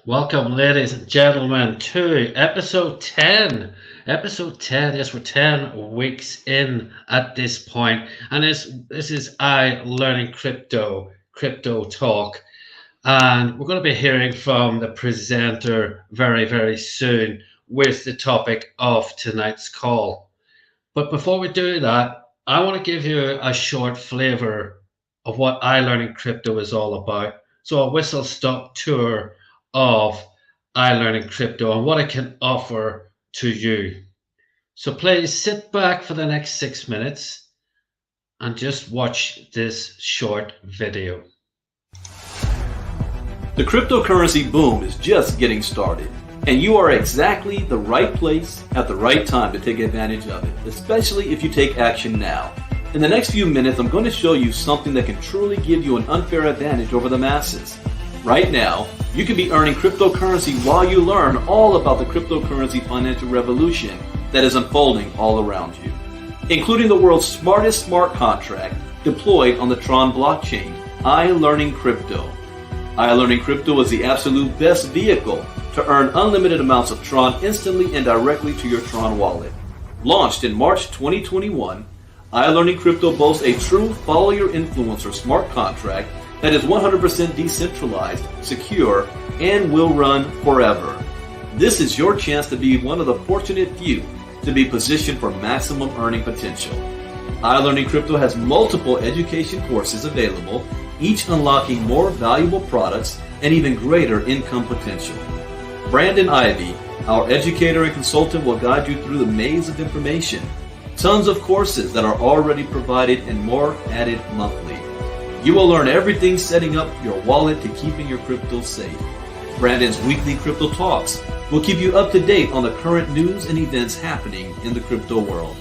Welcome, ladies and gentlemen, to episode 10. Episode 10, yes, we're 10 weeks in at this point, and this is I Learning Crypto Talk. And we're going to be hearing from the presenter very, very soon with the topic of tonight's call. But before we do that, I want to give you a short flavor of what I Learning Crypto is all about. So a whistle stop tour of I Learning Crypto and what it can offer to you. So please sit back for the next 6 minutes and just watch this short video. The cryptocurrency boom is just getting started, and you are exactly the right place at the right time to take advantage of it, especially if you take action now. In the next few minutes, I'm going to show you something that can truly give you an unfair advantage over the masses. Right now, you can be earning cryptocurrency while you learn all about the cryptocurrency financial revolution that is unfolding all around you, including the world's smartest smart contract deployed on the Tron blockchain, I Learning Crypto. I Learning Crypto is the absolute best vehicle to earn unlimited amounts of Tron instantly and directly to your Tron wallet. Launched in March 2021, I Learning Crypto boasts a true follow your influencer smart contract that is 100% decentralized, secure, and will run forever. This is your chance to be one of the fortunate few to be positioned for maximum earning potential. I Learning Crypto has multiple education courses available, each unlocking more valuable products and even greater income potential. Brandon Ivy, our educator and consultant, will guide you through the maze of information. Tons of courses that are already provided and more added monthly. You will learn everything setting up your wallet to keeping your crypto safe. Brandon's weekly crypto talks will keep you up to date on the current news and events happening in the crypto world.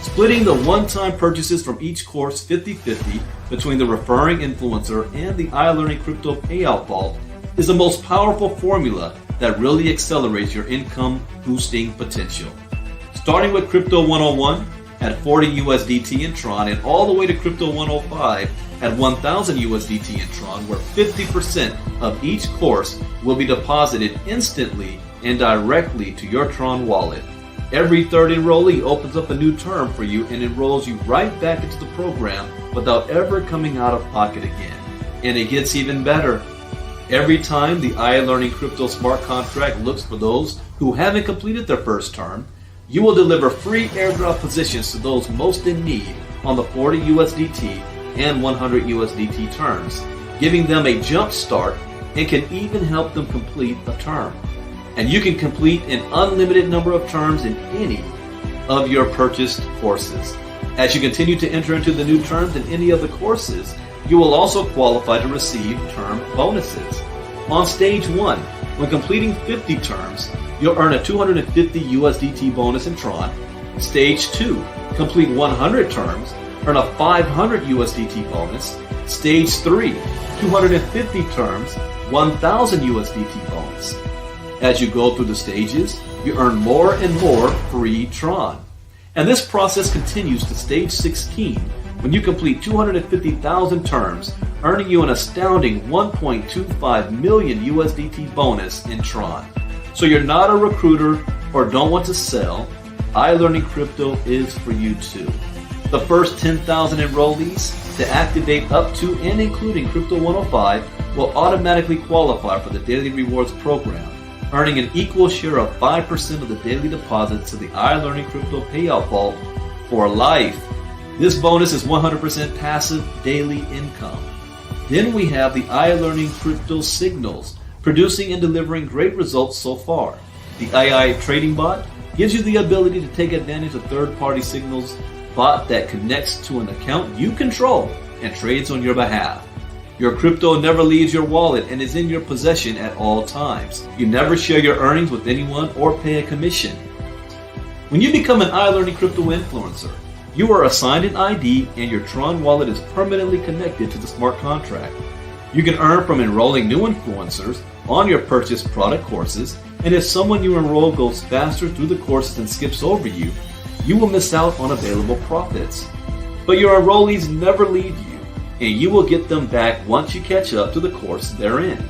Splitting the one-time purchases from each course 50-50 between the referring influencer and the I Learning Crypto payout vault is the most powerful formula that really accelerates your income boosting potential. Starting with Crypto 101 at 40 USDT in Tron and all the way to Crypto 105 at 1000 USDT in Tron, where 50% of each course will be deposited instantly and directly to your Tron wallet. Every third enrollee opens up a new term for you and enrolls you right back into the program without ever coming out of pocket again. And it gets even better. Every time the I Learning Crypto smart contract looks for those who haven't completed their first term, you will deliver free airdrop positions to those most in need on the 40 USDT and 100 USDT terms, giving them a jump start and can even help them complete a term. And you can complete an unlimited number of terms in any of your purchased courses. As you continue to enter into the new terms in any of the courses, you will also qualify to receive term bonuses. On stage 1, when completing 50 terms, you'll earn a 250 USDT bonus in Tron. Stage 2, complete 100 terms, earn a 500 USDT bonus. Stage 3, 250 terms, 1000 USDT bonus. As you go through the stages, you earn more and more free Tron. And this process continues to stage 16 when you complete 250,000 terms, earning you an astounding 1.25 million USDT bonus in Tron. So you're not a recruiter or don't want to sell, I Learning Crypto is for you too. The first 10,000 enrollees to activate up to and including Crypto 105 will automatically qualify for the Daily Rewards program, earning an equal share of 5% of the daily deposits to the I Learning Crypto payout vault for life. This bonus is 100% passive daily income. Then we have the I Learning Crypto signals, producing and delivering great results so far. The AI trading bot gives you the ability to take advantage of third-party signals bot that connects to an account you control and trades on your behalf. Your crypto never leaves your wallet and is in your possession at all times. You never share your earnings with anyone or pay a commission. When you become an I Learning Crypto influencer, you are assigned an ID and your Tron wallet is permanently connected to the smart contract. You can earn from enrolling new influencers on your purchased product courses, and if someone you enroll goes faster through the courses and skips over you, you will miss out on available profits. But your enrollees never leave you, and you will get them back once you catch up to the course they're in.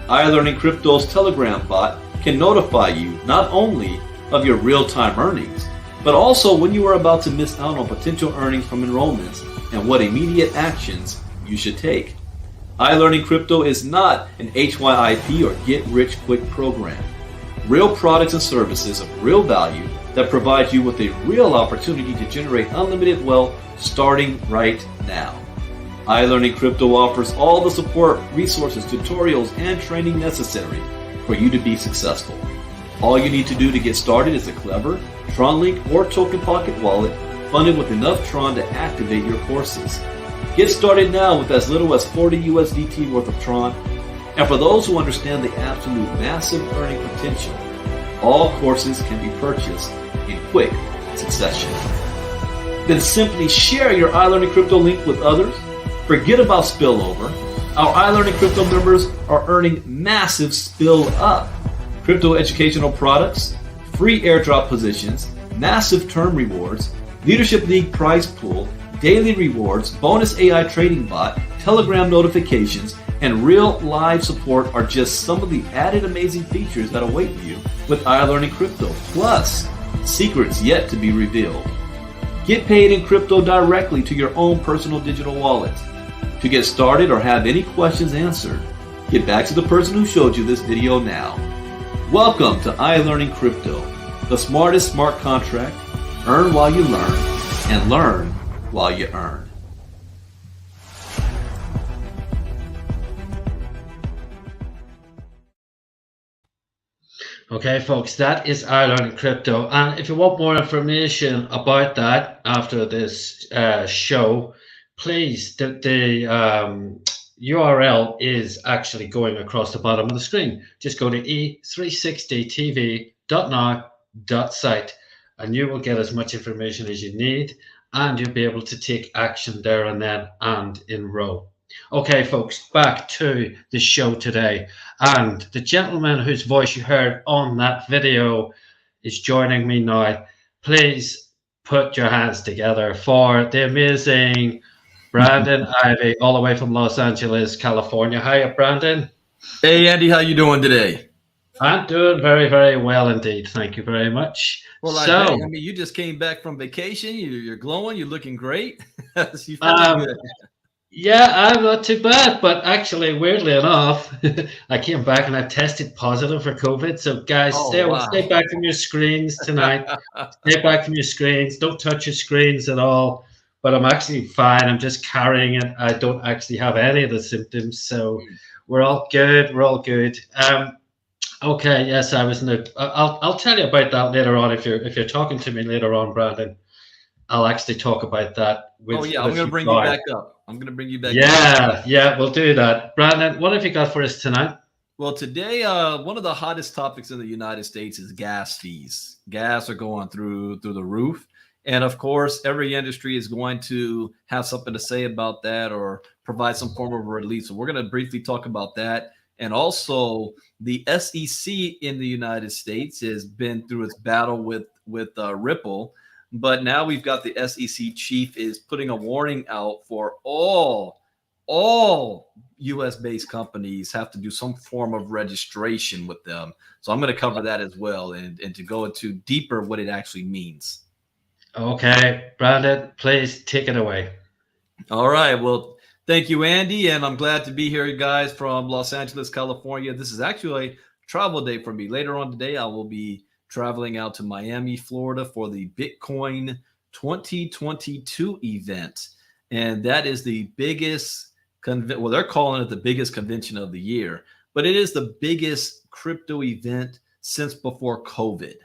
iLearning Crypto's Telegram bot can notify you not only of your real-time earnings, but also when you are about to miss out on potential earnings from enrollments and what immediate actions you should take. iLearning Crypto is not an HYIP or get-rich-quick program. Real products and services of real value that provide you with a real opportunity to generate unlimited wealth starting right now. iLearning Crypto offers all the support, resources, tutorials, and training necessary for you to be successful. All you need to do to get started is a clever TronLink or Token Pocket wallet funded with enough Tron to activate your courses. Get started now with as little as 40 USDT worth of Tron. And for those who understand the absolute massive earning potential, all courses can be purchased in quick succession. Then simply share your iLearning Crypto link with others. Forget about spillover. Our iLearning Crypto members are earning massive spill up. Crypto educational products, free airdrop positions, massive term rewards, Leadership League prize pool, daily rewards, bonus AI trading bot, Telegram notifications, and real live support are just some of the added amazing features that await you with iLearning Crypto, plus secrets yet to be revealed. Get paid in crypto directly to your own personal digital wallet. To get started or have any questions answered, get back to the person who showed you this video now. Welcome to iLearning Crypto, the smartest smart contract. Earn while you learn, and learn while you earn. Okay, folks, that is iLearning Crypto. And if you want more information about that after this show, please, the URL is actually going across the bottom of the screen. Just go to e360tv.now.site and you will get as much information as you need, and you'll be able to take action there and then and enroll. Okay, folks, back to the show today. And the gentleman whose voice you heard on that video is joining me now. Please put your hands together for the amazing Brandon Ivy, all the way from Los Angeles, California. Hiya, Brandon. Hey, Andy, how you doing today? I'm doing very, very well indeed. Thank you very much. Well, I mean, you just came back from vacation. You're glowing. You're looking great. You feeling good? Yeah, I'm not too bad, but actually, weirdly enough, I came back and I tested positive for COVID. So, guys, stay back from your screens tonight. Stay back from your screens. Don't touch your screens at all. But I'm actually fine. I'm just carrying it. I don't actually have any of the symptoms, so we're all good. We're all good. Okay, yes, I was in the. I'll tell you about that later on. If you're talking to me later on, Brandon, I'll actually talk about that. I'm going to bring you back up. I'm going to bring you back. Yeah, we'll do that. Brandon, what have you got for us tonight? Well, today, one of the hottest topics in the United States is gas fees. Gas are going through the roof. And of course, every industry is going to have something to say about that or provide some form of relief. So we're going to briefly talk about that. And also, the SEC in the United States has been through its battle with Ripple. But now we've got the SEC chief is putting a warning out for all U.S.-based companies have to do some form of registration with them. So I'm going to cover that as well and to go into deeper what it actually means. Okay, Brandon, please take it away. All right. Well, thank you, Andy. And I'm glad to be here, guys, from Los Angeles, California. This is actually a travel day for me. Later on today, I will be traveling out to Miami, Florida for the Bitcoin 2022 event. And that is the biggest, well, they're calling it the biggest convention of the year, but it is the biggest crypto event since before COVID.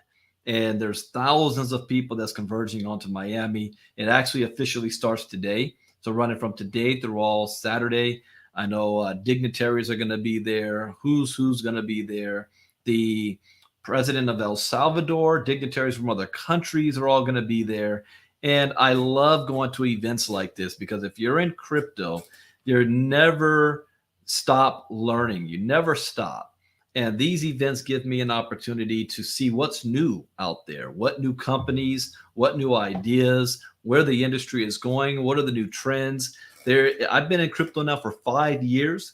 And there's thousands of people that's converging onto Miami. It actually officially starts today. So running from today through all Saturday. I know dignitaries are going to be there. Who's going to be there. The president of El Salvador, dignitaries from other countries are all going to be there. And I love going to events like this because if you're in crypto, you never stop learning. You never stop. And these events give me an opportunity to see what's new out there, what new companies, what new ideas, where the industry is going, what are the new trends. I've been in crypto now for 5 years.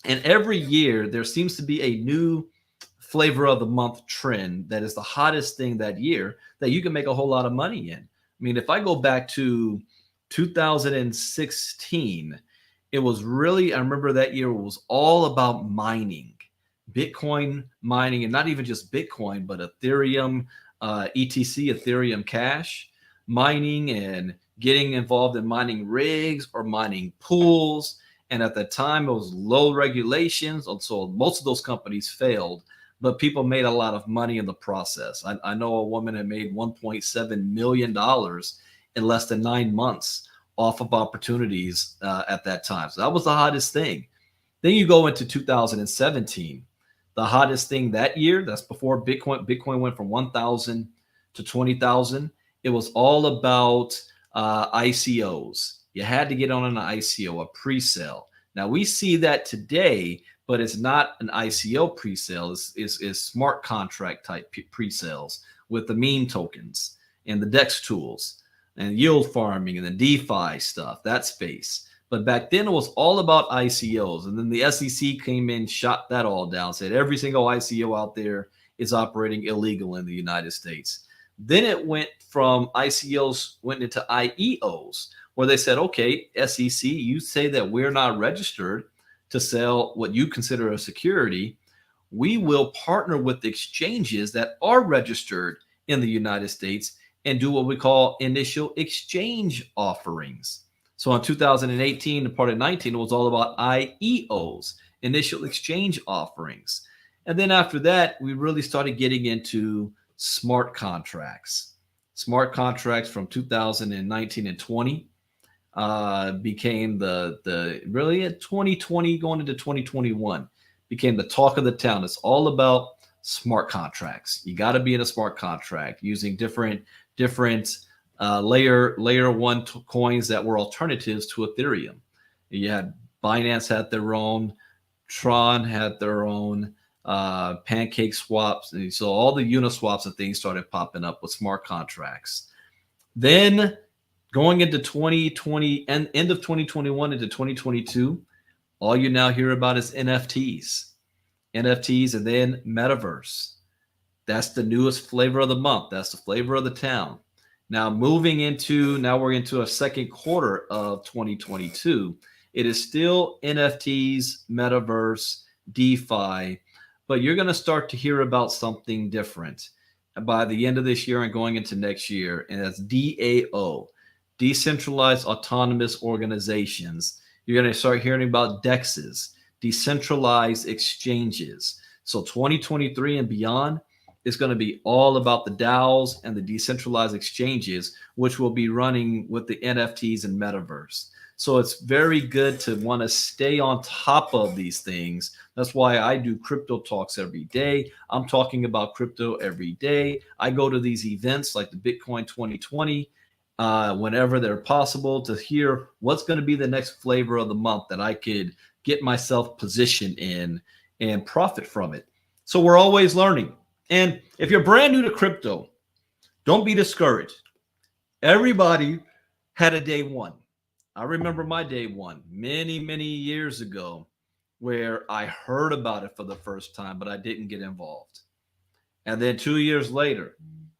And every year there seems to be a new flavor of the month trend that is the hottest thing that year that you can make a whole lot of money in. I mean, if I go back to 2016, it was really, I remember that year was all about mining, Bitcoin mining, and not even just Bitcoin, but Ethereum, ETC, Ethereum Cash mining, and getting involved in mining rigs or mining pools. And at the time, it was low regulations. So most of those companies failed, but people made a lot of money in the process. I know a woman had made $1.7 million in less than 9 months off of opportunities at that time. So that was the hottest thing. Then you go into 2017. The hottest thing that year, that's before Bitcoin. Bitcoin went from 1,000 to 20,000. It was all about ICOs. You had to get on an ICO, a pre-sale. Now we see that today, but it's not an ICO pre-sale. It's smart contract type pre-sales with the meme tokens and the DEX tools and yield farming and the DeFi stuff, that space. But back then it was all about ICOs. And then the SEC came in, shot that all down, said every single ICO out there is operating illegal in the United States. Then it went from ICOs, went into IEOs, where they said, okay, SEC, you say that we're not registered to sell what you consider a security. We will partner with exchanges that are registered in the United States and do what we call initial exchange offerings. So in 2018 and part of 19, it was all about IEOs, initial exchange offerings. And then after that, we really started getting into smart contracts. Smart contracts from 2019 and 20 became the really at 2020 going into 2021 became the talk of the town. It's all about smart contracts. You got to be in a smart contract using different layer one coins that were alternatives to Ethereum. You had Binance had their own, Tron had their own, pancake swaps. And so all the Uniswaps and things started popping up with smart contracts. Then going into 2020 and end of 2021 into 2022, all you now hear about is NFTs, and then metaverse. That's the newest flavor of the month. That's the flavor of the town. Now we're into a second quarter of 2022. It is still NFTs, metaverse, DeFi, but you're going to start to hear about something different by the end of this year and going into next year, and that's DAO, decentralized autonomous organizations. You're going to start hearing about DEXs, decentralized exchanges. So 2023 and beyond is going to be all about the DAOs and the decentralized exchanges, which will be running with the NFTs and metaverse. So it's very good to want to stay on top of these things. That's why I do crypto talks every day. I'm talking about crypto every day. I go to these events like the Bitcoin 2020 whenever they're possible to hear what's going to be the next flavor of the month that I could get myself positioned in and profit from it. So we're always learning. And if you're brand new to crypto, don't be discouraged. Everybody had a day one. I remember my day one many, many years ago where I heard about it for the first time, but I didn't get involved. And then 2 years later,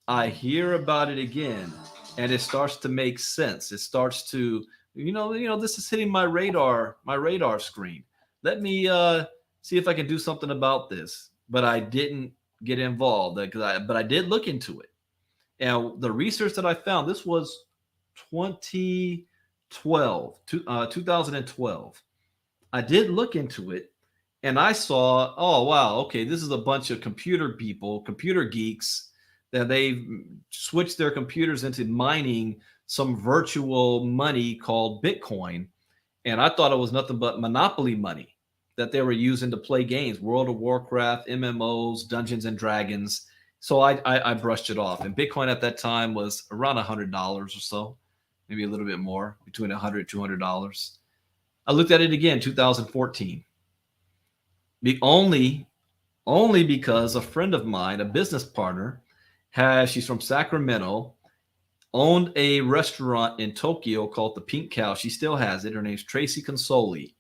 I hear about it again, and it starts to make sense. It starts to, this is hitting my radar screen. Let me see if I can do something about this. But I didn't get involved, but I did look into it. And the research that I found, this was 2012. I did look into it, and I saw, oh, wow, okay, this is a bunch of computer people, computer geeks, that they've switched their computers into mining some virtual money called Bitcoin. And I thought it was nothing but monopoly money that they were using to play games, World of Warcraft, MMOs, Dungeons and Dragons. So I brushed it off. And Bitcoin at that time was around $100 or so, maybe a little bit more, between $100 $200. I looked at it again, 2014. Only because a friend of mine, a business partner, she's from Sacramento, owned a restaurant in Tokyo called the Pink Cow. She still has it. Her name's Tracy Consoli.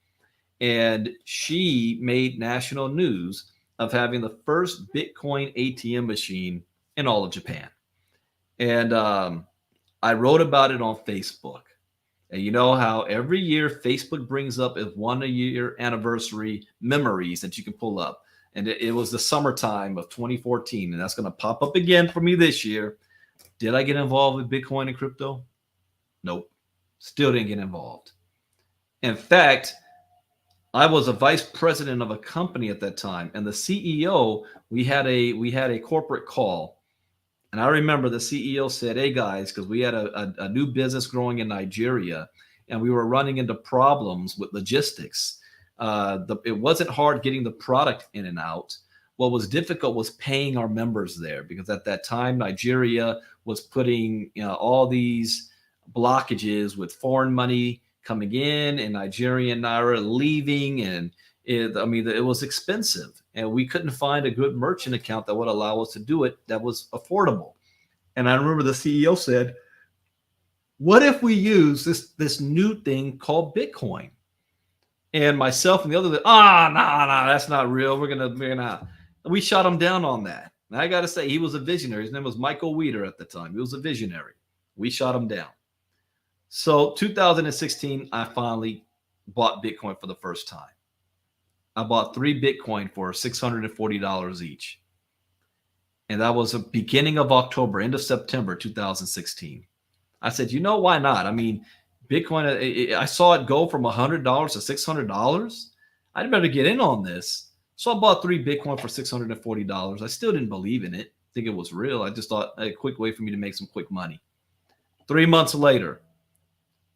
and she made national news of having the first Bitcoin ATM machine in all of Japan. And I wrote about it on Facebook. And you know how every year Facebook brings up as 1 year anniversary memories that you can pull up. And it was the summertime of 2014. And that's going to pop up again for me this year. Did I get involved with Bitcoin and crypto? Nope. Still didn't get involved. In fact, I was a vice president of a company at that time. And the CEO, we had a corporate call. And I remember the CEO said, hey, guys, because we had a new business growing in Nigeria, and we were running into problems with logistics. It wasn't hard getting the product in and out. What was difficult was paying our members there, because at that time, Nigeria was putting all these blockages with foreign money coming in and Nigerian naira leaving. And it was expensive, and we couldn't find a good merchant account that would allow us to do it that was affordable. And I remember the CEO said, what if we use this new thing called Bitcoin? And myself and the other, no, that's not real. We shot him down on that. And I got to say, he was a visionary. His name was Michael Weeder at the time. He was a visionary. We shot him down. So 2016, I finally bought Bitcoin for the first time. I bought 3 Bitcoin for $640 each. And that was the beginning of October, end of September 2016. I said, why not? I mean, Bitcoin, I saw it go from $100 to $600. I'd better get in on this. So I bought 3 Bitcoin for $640. I still didn't believe in it, think it was real. I just thought a quick way for me to make some quick money. 3 months later,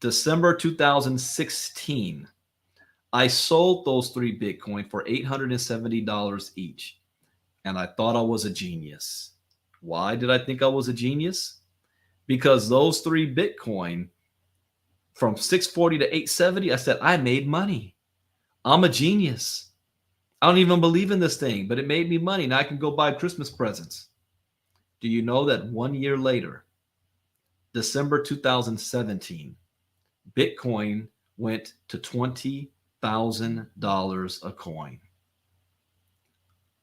December 2016, I sold those 3 Bitcoin for $870 each. And I thought I was a genius. Why did I think I was a genius? Because those 3 Bitcoin from 640 to 870, I said, I made money. I'm a genius. I don't even believe in this thing, but it made me money. Now I can go buy Christmas presents. Do you know that 1 year later, December 2017, Bitcoin went to $20,000 a coin?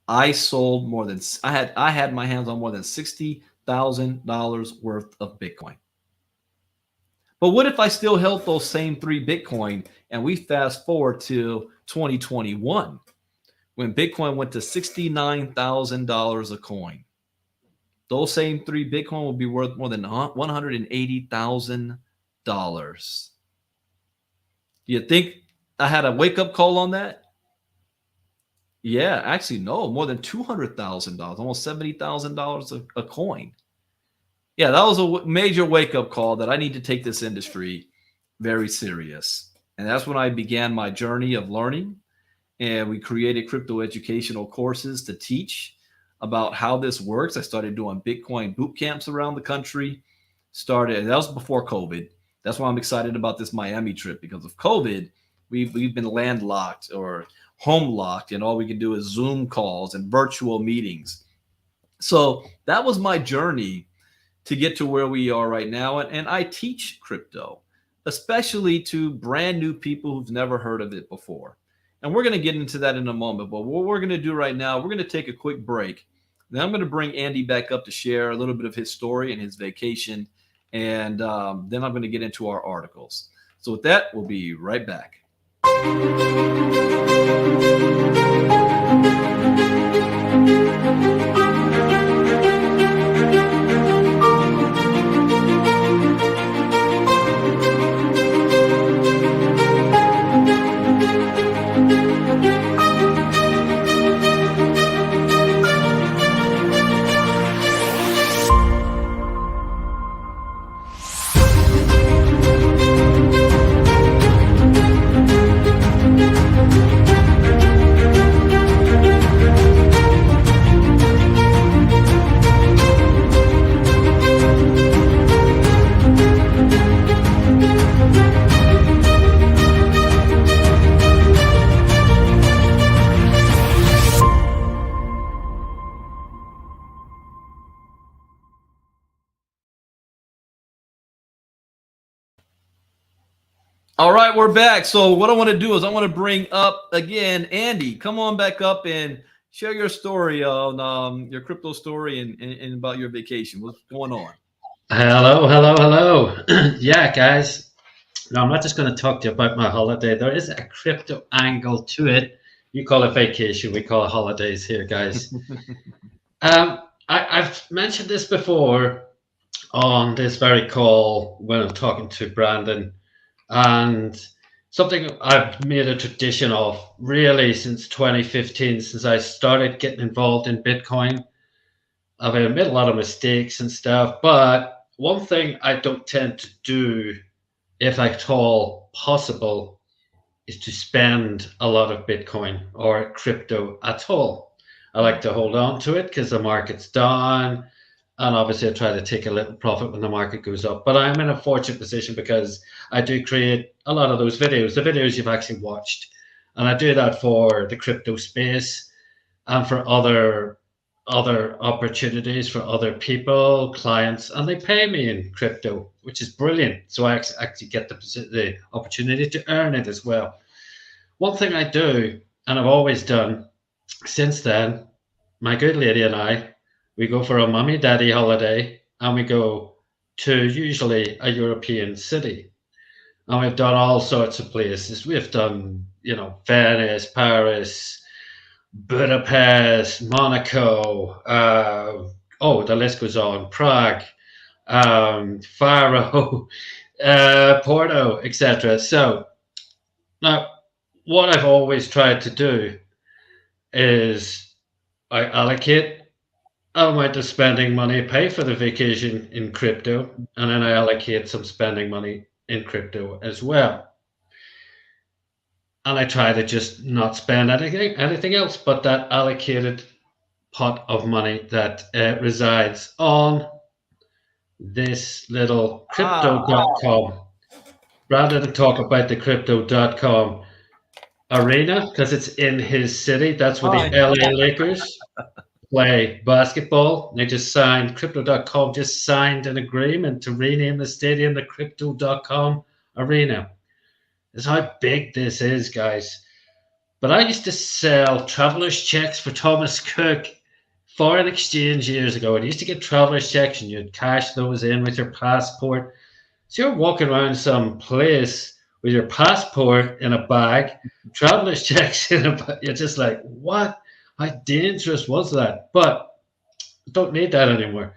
I had my hands on more than $60,000 worth of Bitcoin. But what if I still held those same 3 Bitcoin and we fast forward to 2021 when Bitcoin went to $69,000 a coin? Those same 3 Bitcoin will be worth more than $180,000. Do you think I had a wake-up call on that? Yeah, actually, no, more than $200,000, almost $70,000 a coin. Yeah, that was a major wake-up call that I need to take this industry very serious. And that's when I began my journey of learning. And we created crypto educational courses to teach about how this works. I started doing Bitcoin boot camps around the country. That was before COVID. That's why I'm excited about this Miami trip, because of COVID, we've been landlocked or home locked, and all we can do is Zoom calls and virtual meetings. So that was my journey to get to where we are right now. And I teach crypto, especially to brand new people who've never heard of it before. And we're going to get into that in a moment. But what we're going to do right now, we're going to take a quick break. Then I'm going to bring Andy back up to share a little bit of his story and his vacation. And then I'm going to get into our articles. So with that, we'll be right back. All right, we're back. So what I want to do is I want to bring up again, Andy. Come on back up and share your story on your crypto story and about your vacation. What's going on? Hello, hello, hello. Yeah, guys. Now, I'm not just going to talk to you about my holiday. There is a crypto angle to it. You call it vacation, we call it holidays here, guys. I've mentioned this before on this very call when I'm talking to Brandon, and something I've made a tradition of really since 2015, since I started getting involved in Bitcoin. I've made a lot of mistakes and stuff, but one thing I don't tend to do, if at all possible, is to spend a lot of Bitcoin or crypto at all. I like to hold on to it because the market's down. And obviously, I try to take a little profit when the market goes up. But I'm in a fortunate position because I do create a lot of those videos, the videos you've actually watched. And I do that for the crypto space and for other opportunities for other people, clients, and they pay me in crypto, which is brilliant. So I actually get the opportunity to earn it as well. One thing I do, and I've always done since then, my good lady and I, we go for a mummy daddy holiday and we go to usually a European city. And we've done all sorts of places. We've done, Venice, Paris, Budapest, Monaco, the list goes on, Prague, Faro, Porto, etc. So now, what I've always tried to do is I allocate amount of spending money, pay for the vacation in crypto, and then I allocate some spending money in crypto as well. And I try to just not spend anything else but that allocated pot of money that resides on this little crypto.com. Rather than talk about the crypto.com arena because it's in his city, that's where the LA Lakers play basketball. They just signed, crypto.com just signed an agreement to rename the stadium the crypto.com arena. That's how big this is, guys. But I used to sell traveler's checks for Thomas Cook foreign exchange years ago. And I used to get traveler's checks and you'd cash those in with your passport. So you're walking around some place with your passport in a bag, traveler's checks in a bag. You're just like, what? How dangerous was that? But don't need that anymore.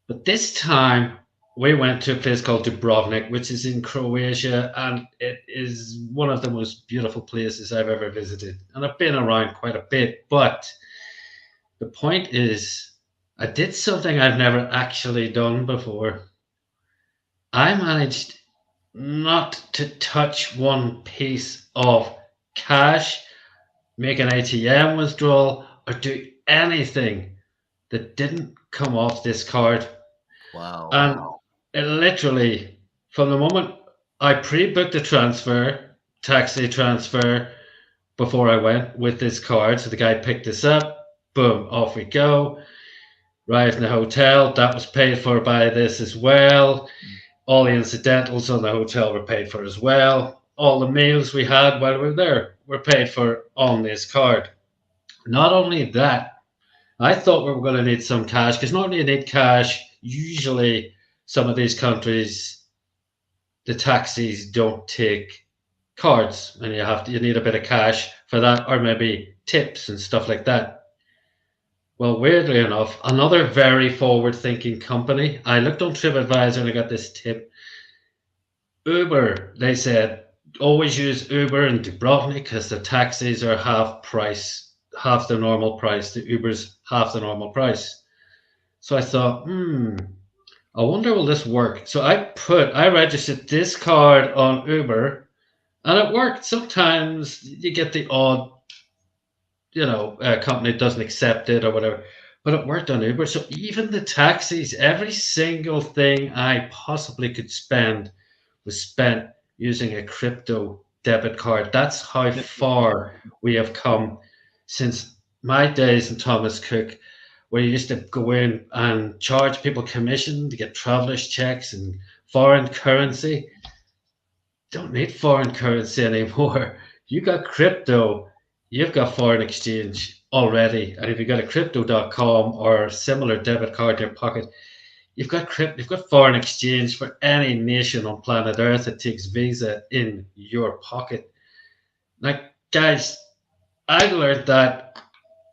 But this time we went to a place called Dubrovnik, which is in Croatia, and it is one of the most beautiful places I've ever visited. And I've been around quite a bit, but the point is, I did something I've never actually done before. I managed not to touch one piece of cash, make an ATM withdrawal, or do anything that didn't come off this card. Wow. And it literally, from the moment I pre-booked the transfer, taxi transfer, before I went with this card, so the guy picked this up, boom, off we go. Arrived in the hotel, that was paid for by this as well. All the incidentals on the hotel were paid for as well. All the meals we had while we were there were paid for on this card. Not only that, I thought we were going to need some cash because normally you need cash. Usually, some of these countries, the taxis don't take cards, and you need a bit of cash for that, or maybe tips and stuff like that. Well, weirdly enough, another very forward-thinking company. I looked on TripAdvisor and I got this tip. Uber, they said, always use Uber in Dubrovnik because the taxis are half the normal price. The Uber's half the normal price. So I thought, I wonder will this work? So I registered this card on Uber, and it worked. Sometimes you get the odd company doesn't accept it or whatever. But it worked on Uber. So even the taxis, every single thing I possibly could spend was spent using a crypto debit card. That's how far we have come since my days in Thomas Cook, where you used to go in and charge people commission to get travelers checks and foreign currency. don't need foreign currency anymore. You got crypto, you've got foreign exchange already. And if you've got a crypto.com or similar debit card in your pocket, you've got foreign exchange for any nation on planet Earth that takes Visa in your pocket. Like, guys, I learned that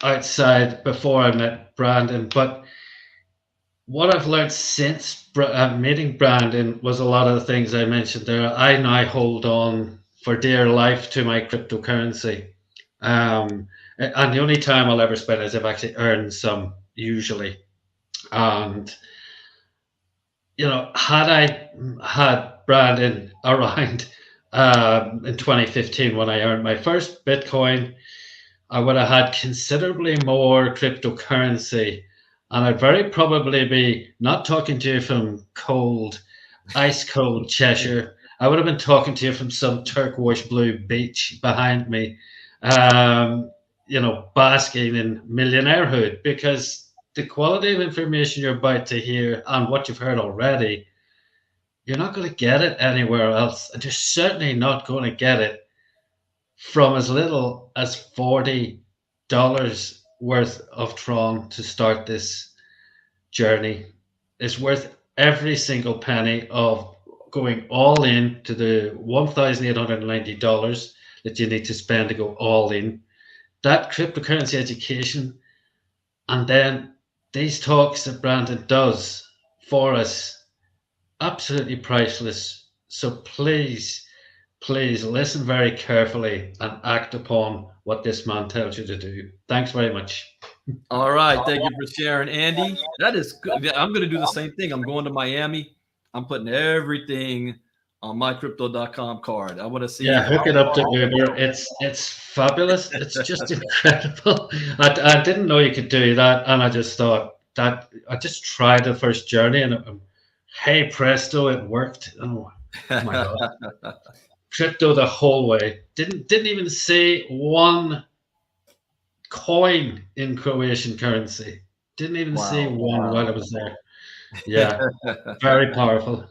outside before I met Brandon, but what I've learned since meeting Brandon was a lot of the things I mentioned there. I now hold on for dear life to my cryptocurrency. And the only time I'll ever spend is if I've actually earned some, usually. And, had I had Brandon around in 2015 when I earned my first Bitcoin, I would have had considerably more cryptocurrency. And I'd very probably be not talking to you from ice cold Cheshire. I would have been talking to you from some turquoise blue beach behind me, basking in millionairehood, because the quality of information you're about to hear and what you've heard already, you're not going to get it anywhere else. And you're certainly not going to get it from as little as $40 worth of Tron to start this journey. It's worth every single penny of going all in to the $1,890 that you need to spend to go all in. That cryptocurrency education, and then these talks that Brandon does for us, absolutely priceless. So please listen very carefully and act upon what this man tells you to do. Thanks very much. All right. Thank you for sharing, Andy. That is good. Yeah, I'm going to do the same thing. I'm going to Miami. I'm putting everything on my crypto.com card. I want to see. Yeah, hook it up to Uber. It's fabulous. It's just incredible. I didn't know you could do that, and I just thought that I just tried the first journey, and hey presto, it worked. Oh my god! Crypto the whole way. Didn't even see one coin in Croatian currency. Didn't even see one while I was there. Yeah, very powerful.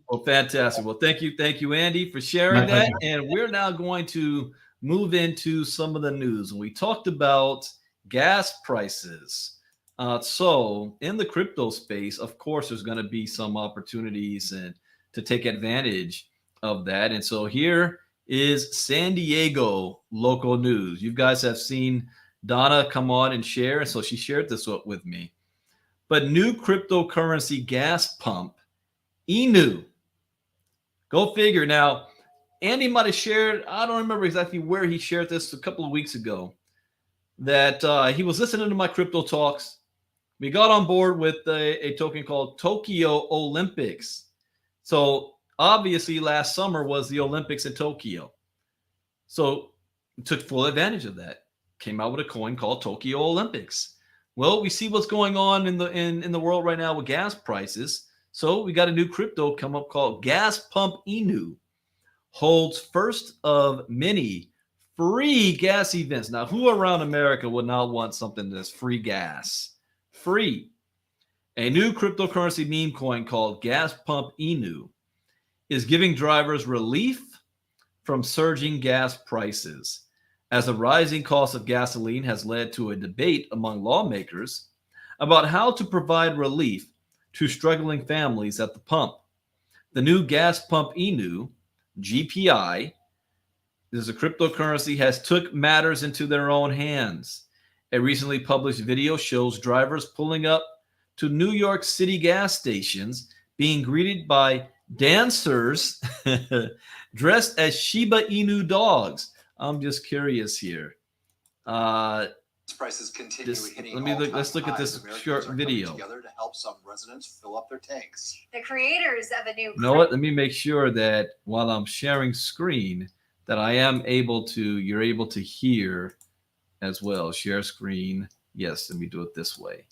Well, fantastic. Well, thank you, Andy, for sharing that. And we're now going to move into some of the news. We talked about gas prices. So in the crypto space, of course, there's going to be some opportunities and to take advantage of that. And so here is San Diego local news. You guys have seen Donna come on and share, and so she shared this with me. But new cryptocurrency gas pump, Inu. Go figure. Now, Andy might have shared, I don't remember exactly where he shared this a couple of weeks ago, that he was listening to my crypto talks. We got on board with a token called Tokyo Olympics. So obviously last summer was the Olympics in Tokyo. So took full advantage of that. Came out with a coin called Tokyo Olympics. Well, we see what's going on in the world right now with gas prices. So we got a new crypto come up called Gas Pump Inu. Holds first of many free gas events. Now, who around America would not want something that's free gas? Free. A new cryptocurrency meme coin called Gas Pump Inu is giving drivers relief from surging gas prices, as the rising cost of gasoline has led to a debate among lawmakers about how to provide relief to struggling families at the pump. The new Gas Pump Inu, GPI, is a cryptocurrency, has took matters into their own hands. A recently published video shows drivers pulling up to New York City gas stations being greeted by dancers dressed as Shiba Inu dogs. I'm just curious here. Prices continue hitting. Let's look at this short video. Together to help some residents fill up their tanks. The creators of a new. You know what? Let me make sure that while I'm sharing screen, that you're able to hear as well. Share screen. Yes, let me do it this way,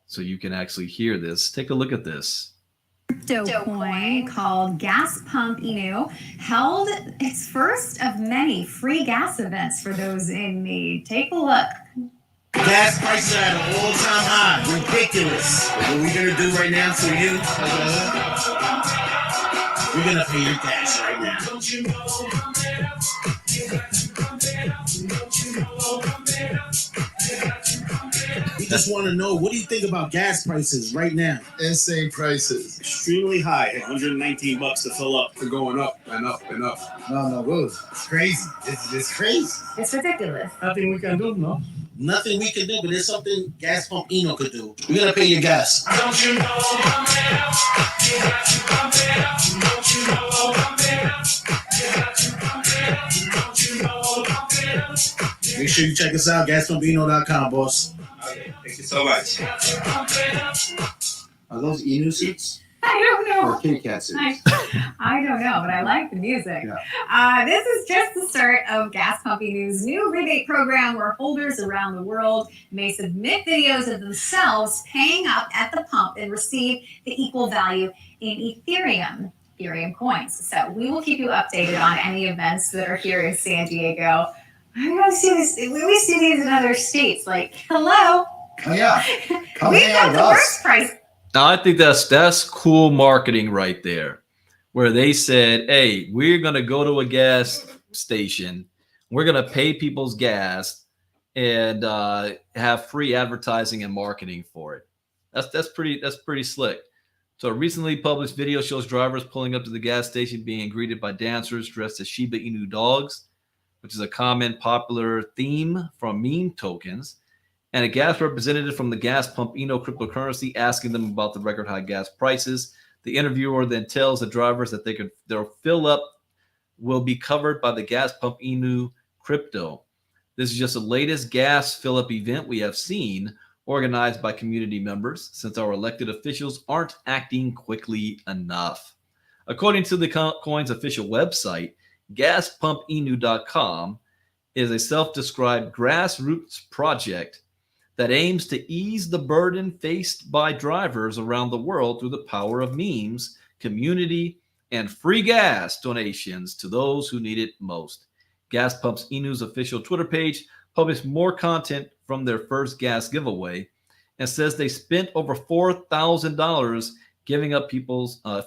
so you can actually hear this. Take a look at this. Crypto coin called Gas Pump Inu held its first of many free gas events for those in need. Take a look. Gas prices are at an all-time high. Ridiculous. What are we gonna do right now for you? We're gonna pay your gas right now. We just want to know, what do you think about gas prices right now? Insane prices. Extremely high, $119 to fill up. They're going up and up and up. No, it's crazy. It's crazy. It's ridiculous. Nothing we can do, no? Nothing we can do, but there's something Gas Pump Eno could do. We're gonna pay your gas. Don't you know, pump it up. You got to pump it up. Don't you know, pump it up. You got to pump it up. Don't you know, pump it up. Make sure you check us out, gaspumpeno.com, boss. Okay, thank you so much. Are those Enu suits? I don't know. Or Kitty Cat suits? I don't know, but I like the music. Yeah. This is just the start of Gas Pumping News' new rebate program where holders around the world may submit videos of themselves paying up at the pump and receive the equal value in Ethereum coins. So we will keep you updated on any events that are here in San Diego. I don't see this. We always see these in other states. Like, hello. Oh yeah. Come We've hang got out with the us. worst price. Now, I think that's cool marketing right there, where they said, hey, we're going to go to a gas station. We're going to pay people's gas and have free advertising and marketing for it. That's pretty slick. So a recently published video shows drivers pulling up to the gas station being greeted by dancers dressed as Shiba Inu dogs, which is a common popular theme from meme tokens, and a gas representative from the gas pump Eno cryptocurrency asking them about the record high gas prices. The interviewer then tells the drivers that their fill up will be covered by the gas pump Eno crypto. This is just the latest gas fill up event we have seen, organized by community members, since our elected officials aren't acting quickly enough. According to the coin's official website, gaspumpenu.com is a self-described grassroots project that aims to ease the burden faced by drivers around the world through the power of memes, community, and free gas donations to those who need it most. Gas Pumps Enu's official Twitter page published more content from their first gas giveaway and says they spent over $4,000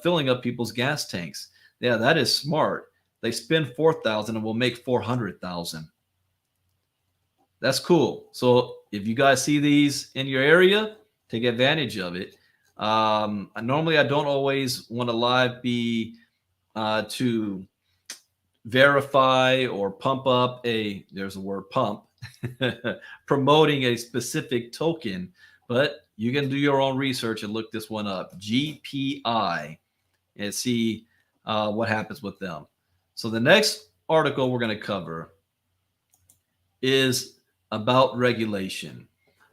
filling up people's gas tanks. Yeah, that is smart. They spend $4,000 and will make $400,000. That's cool. So if you guys see these in your area, take advantage of it. Normally, I don't always want to live be to verify or pump up there's a word pump, promoting a specific token, but you can do your own research and look this one up, GPI, and see what happens with them. So the next article we're going to cover is about regulation.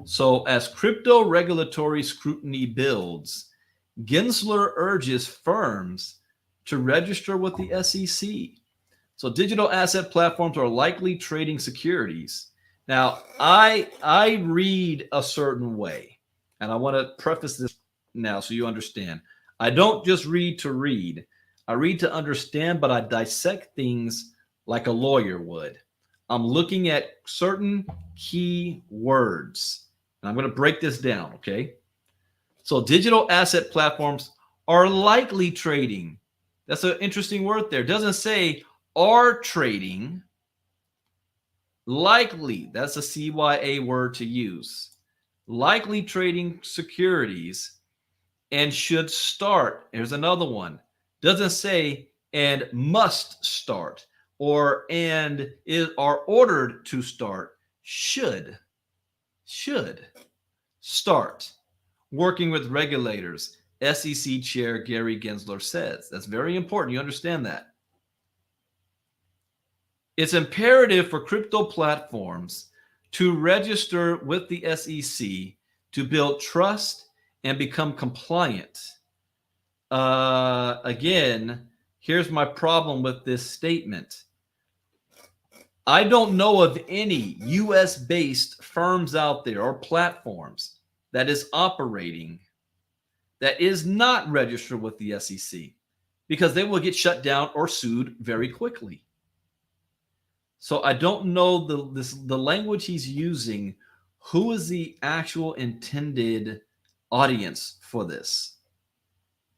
So as crypto regulatory scrutiny builds, Gensler urges firms to register with the SEC. So digital asset platforms are likely trading securities. Now, I read a certain way, and I want to preface this now so you understand. I don't just read to read. I read to understand, but I dissect things like a lawyer would. I'm looking at certain key words, and I'm going to break this down, okay? So digital asset platforms are likely trading. That's an interesting word there. It doesn't say are trading. Likely, that's a CYA word to use. Likely trading securities and should start. Here's another one. Doesn't say and must start or and are ordered to start. Should start. Working with regulators, SEC Chair Gary Gensler says. That's very important. You understand that. It's imperative for crypto platforms to register with the SEC to build trust and become compliant. Again, here's my problem with this statement. I don't know of any US-based firms out there or platforms that is operating that is not registered with the SEC because they will get shut down or sued very quickly. So I don't know the language he's using. Who is the actual intended audience for this?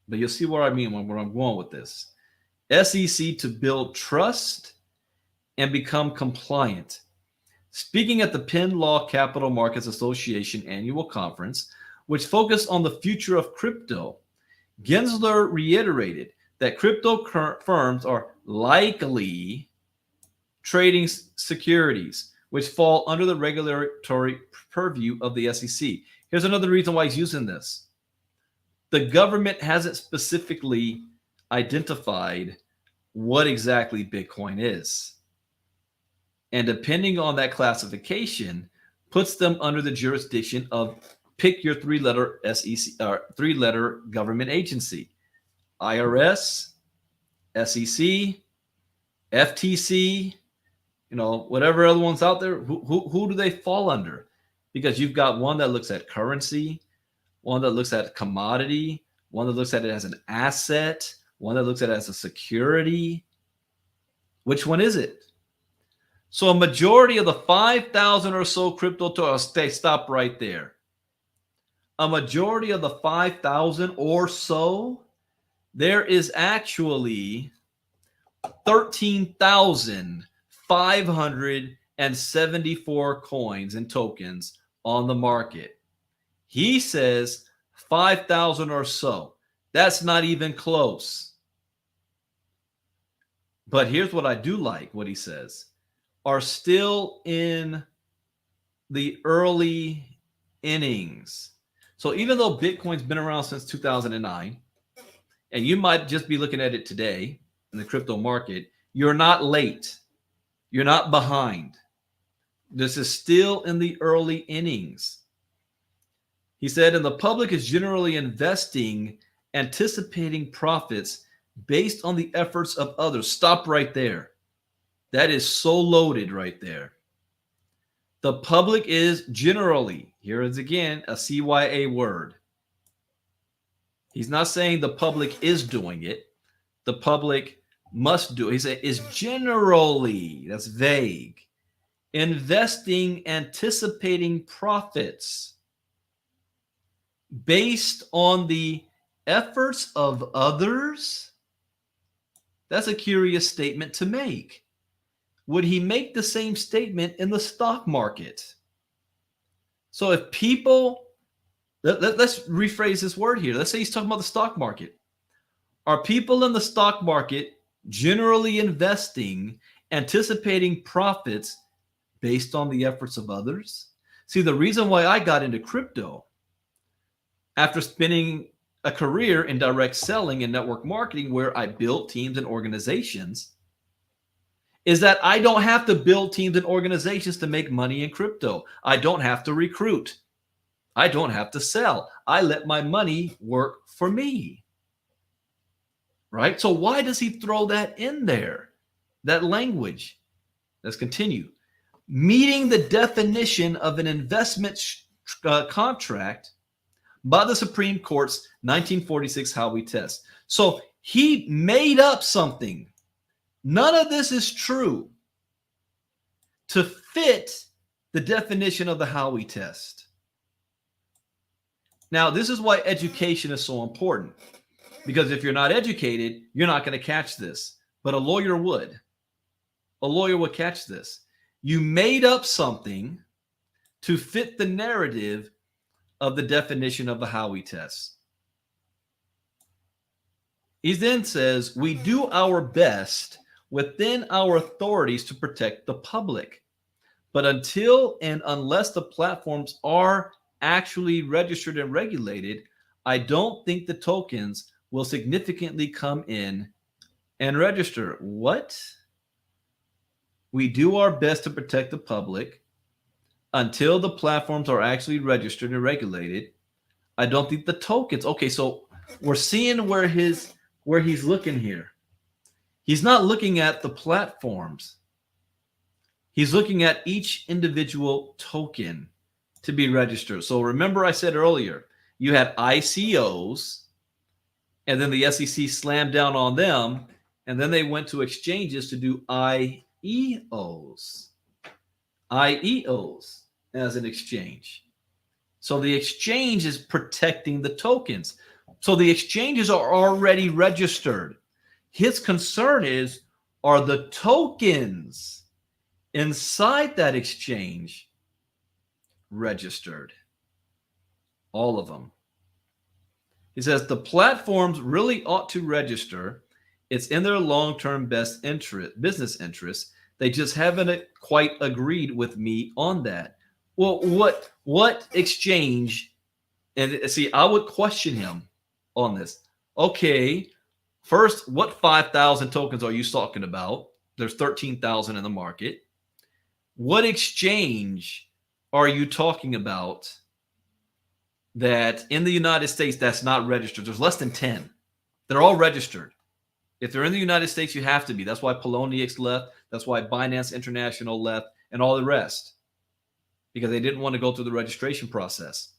But you'll see what I mean when I'm going with this. SEC to build trust and become compliant. Speaking at the Penn Law Capital Markets Association annual conference, which focused on the future of crypto, Gensler reiterated that crypto firms are likely trading securities, which fall under the regulatory purview of the SEC. Here's another reason why he's using this. The government hasn't specifically identified what exactly Bitcoin is. And depending on that classification, puts them under the jurisdiction of pick your three-letter SEC or three-letter government agency: IRS, SEC, FTC, whatever other ones out there. Who do they fall under? Because you've got one that looks at currency, one that looks at commodity, one that looks at it as an asset, one that looks at it as a security. Which one is it? So a majority of the 5,000 or so crypto tokens, they stop right there. A majority of the 5,000 or so, there is actually 13,574 coins and tokens on the market. He says 5,000 or so. That's not even close. But here's what I do like, what he says, are still in the early innings. So even though Bitcoin's been around since 2009, and you might just be looking at it today in the crypto market, you're not late. You're not behind. This is still in the early innings. He said, and the public is generally investing, anticipating profits based on the efforts of others. Stop right there. That is so loaded right there. The public is generally, here is again a CYA word. He's not saying the public is doing it. The public must do it. He said is generally, that's vague, investing, anticipating profits based on the efforts of others. That's a curious statement to make. Would he make the same statement in the stock market? So if people, let's rephrase this word here. Let's say he's talking about the stock market. Are people in the stock market generally investing, anticipating profits based on the efforts of others? See, the reason why I got into crypto after spending a career in direct selling and network marketing where I built teams and organizations is that I don't have to build teams and organizations to make money in crypto. I don't have to recruit. I don't have to sell. I let my money work for me. Right? So why does he throw that in there? That language. Let's continue. Meeting the definition of an investment contract by the Supreme Court's 1946 Howey test. So he made up something. None of this is true to fit the definition of the Howey test. Now, this is why education is so important, because if you're not educated, you're not going to catch this, but a lawyer would. A lawyer would catch this. You made up something to fit the narrative of the definition of the Howey test. He then says, we do our best within our authorities to protect the public. But until and unless the platforms are actually registered and regulated, I don't think the tokens will significantly come in and register. What? We do our best to protect the public until the platforms are actually registered and regulated. I don't think the tokens. Okay, so we're seeing where he's looking here. He's not looking at the platforms. He's looking at each individual token to be registered. So remember I said earlier, you had ICOs, and then the SEC slammed down on them, and then they went to exchanges to do IEOs. IEOs as an exchange. So the exchange is protecting the tokens. So the exchanges are already registered. His concern is, are the tokens inside that exchange registered? All of them. He says the platforms really ought to register. It's in their long-term best interest, business interests. They just haven't quite agreed with me on that. Well, what exchange? And see, I would question him on this. Okay, first, what 5,000 tokens are you talking about? There's 13,000 in the market. What exchange are you talking about that in the United States that's not registered? There's less than 10. They're all registered. If they're in the United States, you have to be. That's why Poloniex left. That's why Binance International left and all the rest, because they didn't want to go through the registration process.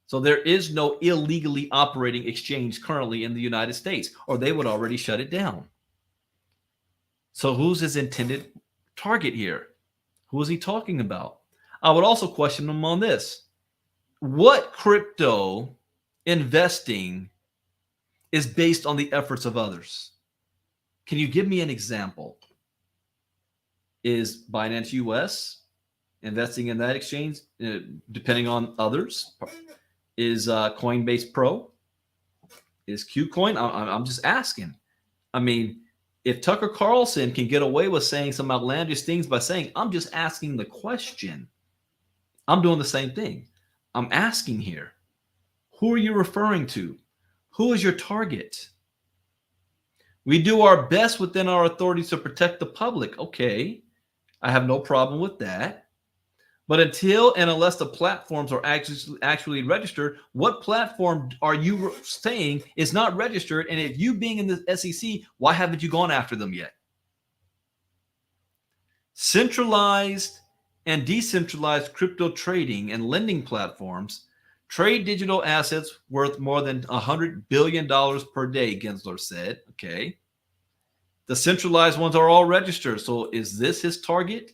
So there is no illegally operating exchange currently in the United States, or they would already shut it down. So who's his intended target here? Who is he talking about? I would also question him on this. What crypto investing is based on the efforts of others? Can you give me an example? Is Binance US investing in that exchange depending on others? Is Coinbase Pro? Is KuCoin? I'm just asking. I mean, if Tucker Carlson can get away with saying some outlandish things by saying, I'm just asking the question, I'm doing the same thing. I'm asking here, who are you referring to? Who is your target? We do our best within our authorities to protect the public. Okay, I have no problem with that. But until and unless the platforms are actually registered, what platform are you saying is not registered? And if you being in the SEC, why haven't you gone after them yet? Centralized and decentralized crypto trading and lending platforms trade digital assets worth more than $100 billion per day, Gensler said. Okay. The centralized ones are all registered. So is this his target?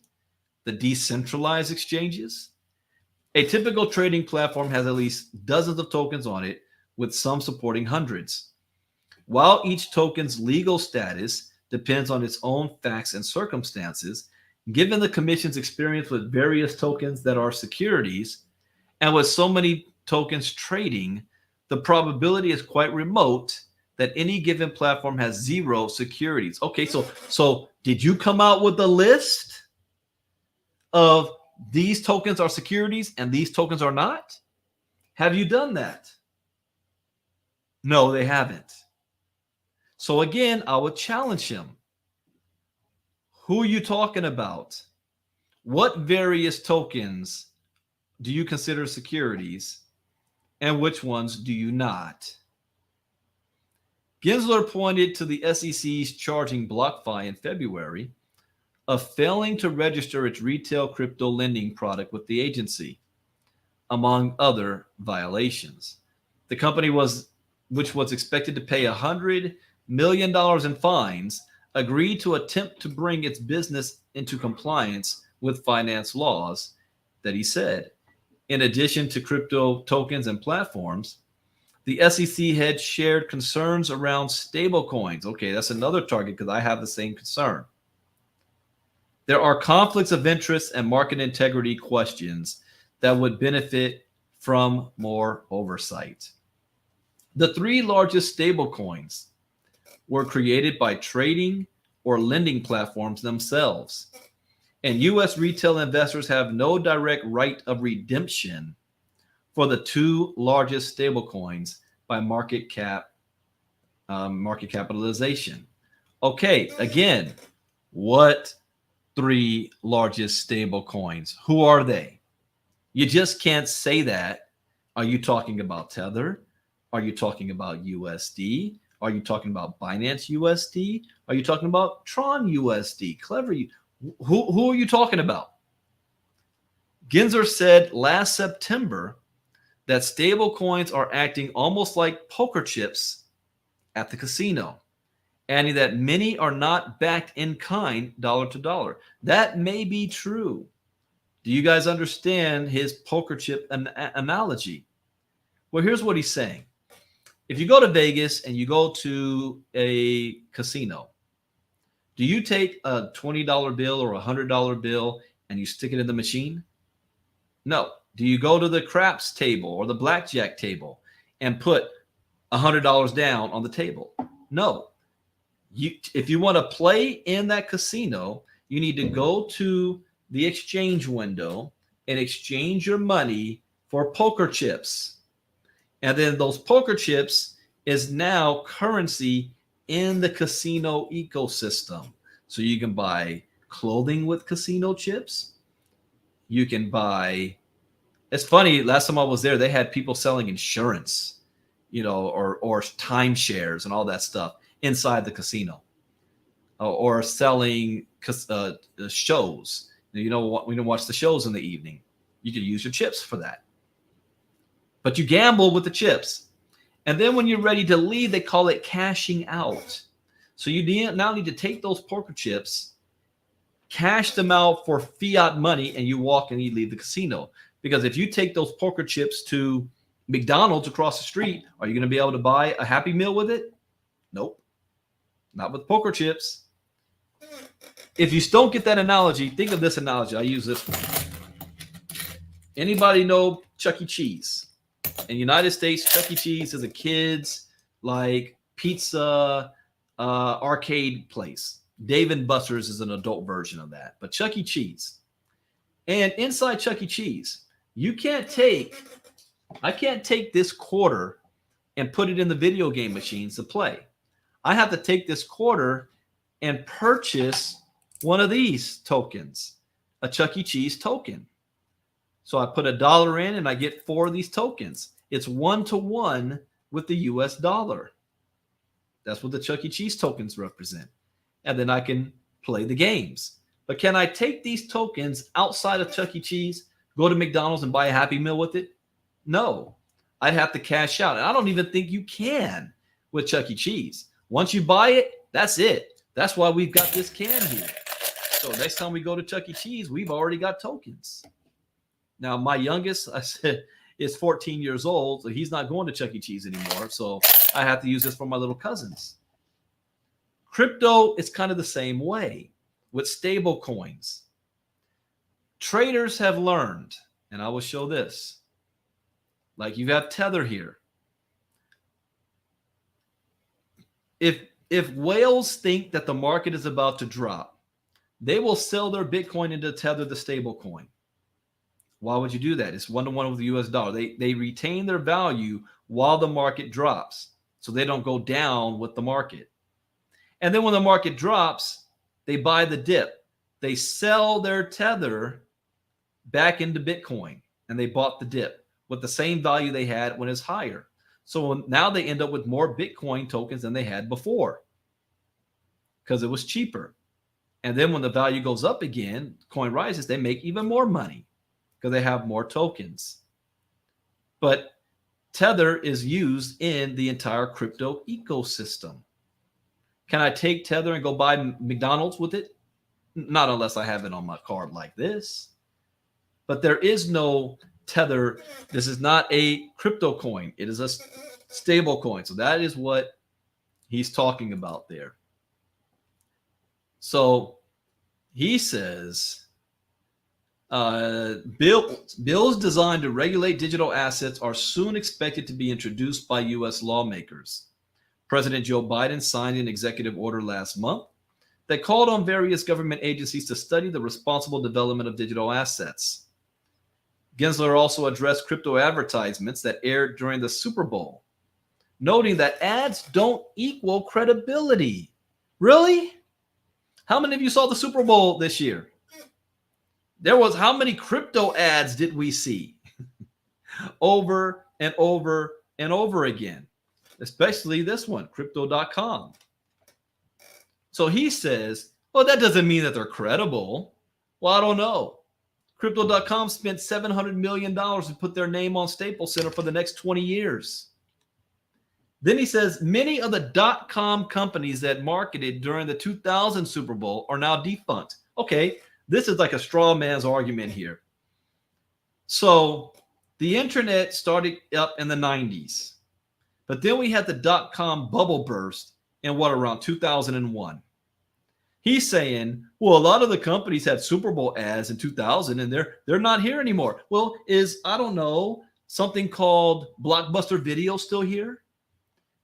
The decentralized exchanges? A typical trading platform has at least dozens of tokens on it, with some supporting hundreds. While each token's legal status depends on its own facts and circumstances, given the Commission's experience with various tokens that are securities, and with so many tokens trading, the probability is quite remote that any given platform has zero securities. Okay, so did you come out with a list of these tokens are securities and these tokens are not? Have you done that? No, they haven't. So again, I would challenge him. Who are you talking about? What various tokens do you consider securities and which ones do you not? Gensler pointed to the SEC's charging BlockFi in February of failing to register its retail crypto lending product with the agency, among other violations. The company which was expected to pay $100 million in fines, agreed to attempt to bring its business into compliance with finance laws that he said. In addition to crypto tokens and platforms, the SEC had shared concerns around stablecoins. Okay, that's another target because I have the same concern. There are conflicts of interest and market integrity questions that would benefit from more oversight. The three largest stablecoins were created by trading or lending platforms themselves, and U.S. retail investors have no direct right of redemption for the two largest stablecoins by market capitalization. Okay, again, what three largest stable coins? Who are they? You just can't say that. Are you talking about Tether? Are you talking about USD? Are you talking about Binance USD? Are you talking about Tron USD? Clever. Who are you talking about? Gensler said last September that stable coins are acting almost like poker chips at the casino, adding that many are not backed in kind dollar to dollar. That may be true. Do you guys understand his poker chip analogy? Well, here's what he's saying. If you go to Vegas and you go to a casino, do you take a $20 bill or a $100 bill and you stick it in the machine? No. Do you go to the craps table or the blackjack table and put $100 down on the table? No. If you want to play in that casino, you need to go to the exchange window and exchange your money for poker chips. And then those poker chips is now currency in the casino ecosystem. So you can buy clothing with casino chips. You can buy, it's funny, last time I was there, they had people selling insurance, or timeshares and all that stuff inside the casino, or selling shows. We don't watch the shows in the evening. You can use your chips for that. But you gamble with the chips. And then when you're ready to leave, they call it cashing out. So you now need to take those poker chips, cash them out for fiat money, and you walk and you leave the casino. Because if you take those poker chips to McDonald's across the street, are you going to be able to buy a Happy Meal with it? Nope. Not with poker chips. If you don't get that analogy, think of this analogy. I use this one. Anybody know Chuck E. Cheese? In the United States, Chuck E. Cheese is a kid's pizza arcade place. Dave & Buster's is an adult version of that. But Chuck E. Cheese. And inside Chuck E. Cheese, I can't take this quarter and put it in the video game machines to play. I have to take this quarter and purchase one of these tokens, a Chuck E. Cheese token. So I put $1 in and I get 4 of these tokens. It's 1-to-1 with the US dollar. That's what the Chuck E. Cheese tokens represent. And then I can play the games. But can I take these tokens outside of Chuck E. Cheese, go to McDonald's and buy a Happy Meal with it? No. I'd have to cash out. And I don't even think you can with Chuck E. Cheese. Once you buy it, that's it. That's why we've got this can here. So next time we go to Chuck E. Cheese, we've already got tokens. Now, my youngest, I said, is 14 years old, so he's not going to Chuck E. Cheese anymore. So I have to use this for my little cousins. Crypto is kind of the same way with stable coins. Traders have learned, and I will show this. Like you have Tether here. If whales think that the market is about to drop, they will sell their Bitcoin into Tether, the stable coin. Why would you do that? It's 1-to-1 with the US dollar. They retain their value while the market drops, so they don't go down with the market. And then when the market drops, they buy the dip. They sell their Tether back into Bitcoin, and they bought the dip with the same value they had when it's higher. So now they end up with more Bitcoin tokens than they had before because it was cheaper. And then when the value goes up again, coin rises, they make even more money because they have more tokens. But Tether is used in the entire crypto ecosystem. Can I take Tether and go buy McDonald's with it? Not unless I have it on my card like this. But there is no Tether. This is not a crypto coin. It is a stable coin. So that is what he's talking about there. So he says, bills designed to regulate digital assets are soon expected to be introduced by U.S. lawmakers. President Joe Biden signed an executive order last month that called on various government agencies to study the responsible development of digital assets. Gensler also addressed crypto advertisements that aired during the Super Bowl, noting that ads don't equal credibility. Really? How many of you saw the Super Bowl this year? How many crypto ads did we see? Over and over and over again, especially this one, crypto.com. So he says, well, that doesn't mean that they're credible. Well, I don't know. Crypto.com spent $700 million to put their name on Staples Center for the next 20 years. Then he says, many of the .com companies that marketed during the 2000 Super Bowl are now defunct. Okay, this is like a straw man's argument here. So the internet started up in the 90s. But then we had the dot-com bubble burst in around 2001. He's saying, well, a lot of the companies had Super Bowl ads in 2000 and they're not here anymore. Well, I don't know, something called Blockbuster Video still here?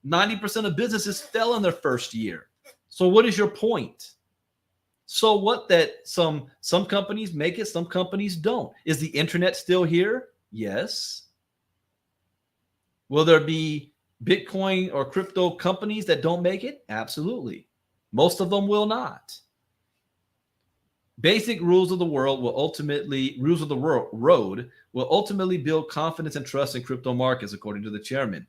90% of businesses fell in their first year. So what is your point? So what that some companies make it, some companies don't. Is the internet still here? Yes. Will there be Bitcoin or crypto companies that don't make it? Absolutely. Most of them will not. Basic rules of the road will ultimately build confidence and trust in crypto markets, according to the chairman.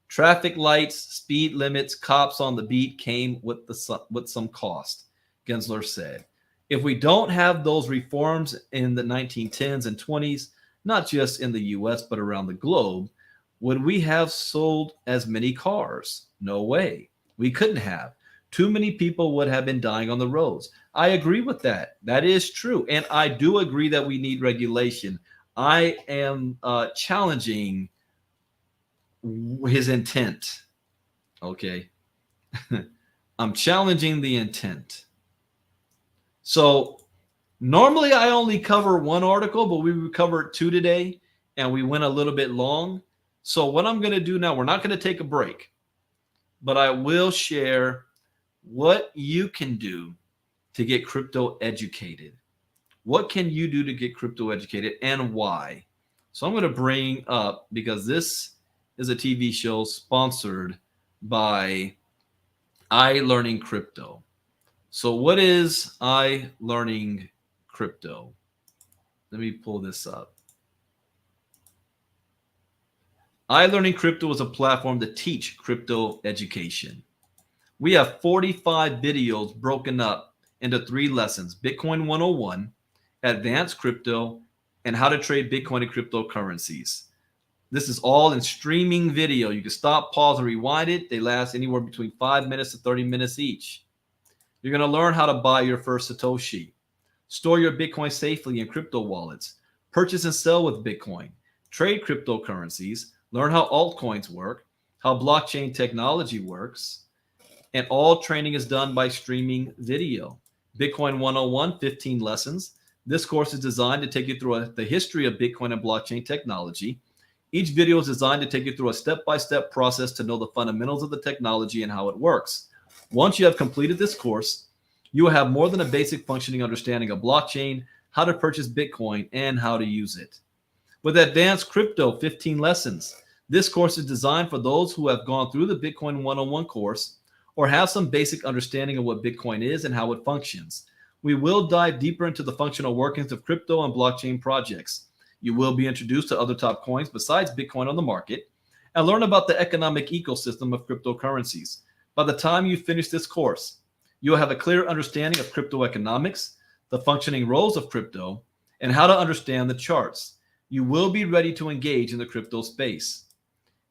Traffic lights, speed limits, cops on the beat came with some cost, Gensler said. If we don't have those reforms in the 1910s and 20s, not just in the US, but around the globe, would we have sold as many cars? No way. We couldn't have. Too many people would have been dying on the roads. I agree with that. That is true. And I do agree that we need regulation. I am challenging his intent. Okay. I'm challenging the intent. So normally I only cover one article, but we covered two today and we went a little bit long. So what I'm going to do now, we're not going to take a break, but I will share what you can do to get crypto educated. What can you do to get crypto educated and why? So I'm going to bring up, because this is a TV show sponsored by iLearning Crypto. So what is iLearning Crypto? Let me pull this up. iLearning Crypto is a platform to teach crypto education. We have 45 videos broken up into 3 lessons: Bitcoin 101, Advanced Crypto, and how to trade Bitcoin and cryptocurrencies. This is all in streaming video. You can stop, pause, and rewind it. They last anywhere between 5 minutes to 30 minutes each. You're going to learn how to buy your first Satoshi, store your Bitcoin safely in crypto wallets, purchase and sell with Bitcoin, trade cryptocurrencies, learn how altcoins work, how blockchain technology works, and all training is done by streaming video. Bitcoin 101, 15 lessons. This course is designed to take you through the history of Bitcoin and blockchain technology. Each video is designed to take you through a step-by-step process to know the fundamentals of the technology and how it works. Once you have completed this course, you will have more than a basic functioning understanding of blockchain, how to purchase Bitcoin, and how to use it. With Advanced Crypto, 15 lessons. This course is designed for those who have gone through the Bitcoin 101 course or have some basic understanding of what Bitcoin is and how it functions. We will dive deeper into the functional workings of crypto and blockchain projects. You will be introduced to other top coins besides Bitcoin on the market and learn about the economic ecosystem of cryptocurrencies. By the time you finish this course, you will have a clear understanding of crypto economics, the functioning roles of crypto, and how to understand the charts. You will be ready to engage in the crypto space.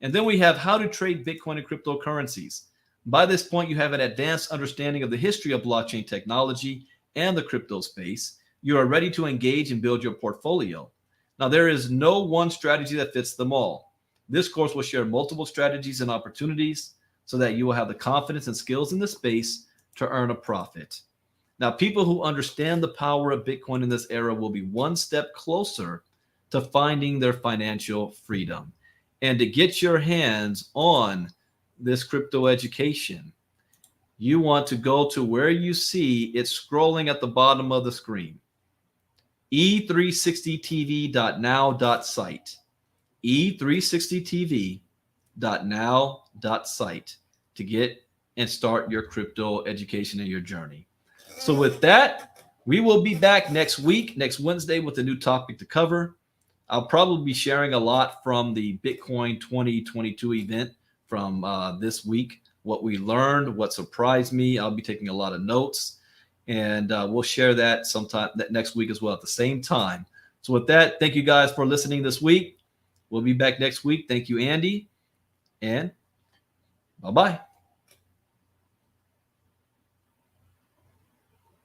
And then we have how to trade Bitcoin and cryptocurrencies. By this point, you have an advanced understanding of the history of blockchain technology and the crypto space. You are ready to engage and build your portfolio. Now, there is no one strategy that fits them all. This course will share multiple strategies and opportunities so that you will have the confidence and skills in the space to earn a profit. Now, people who understand the power of Bitcoin in this era will be one step closer to finding their financial freedom. And to get your hands on this crypto education, you want to go to where you see it scrolling at the bottom of the screen. e360tv.now.site. e360tv.now.site to get and start your crypto education and your journey. So with that, we will be back next week, next Wednesday, with a new topic to cover. I'll probably be sharing a lot from the Bitcoin 2022 event from this week, what we learned, what surprised me. I'll be taking a lot of notes, and we'll share that sometime next week as well at the same time. So with that, thank you guys for listening this week. We'll be back next week. Thank you, Andy, and bye-bye.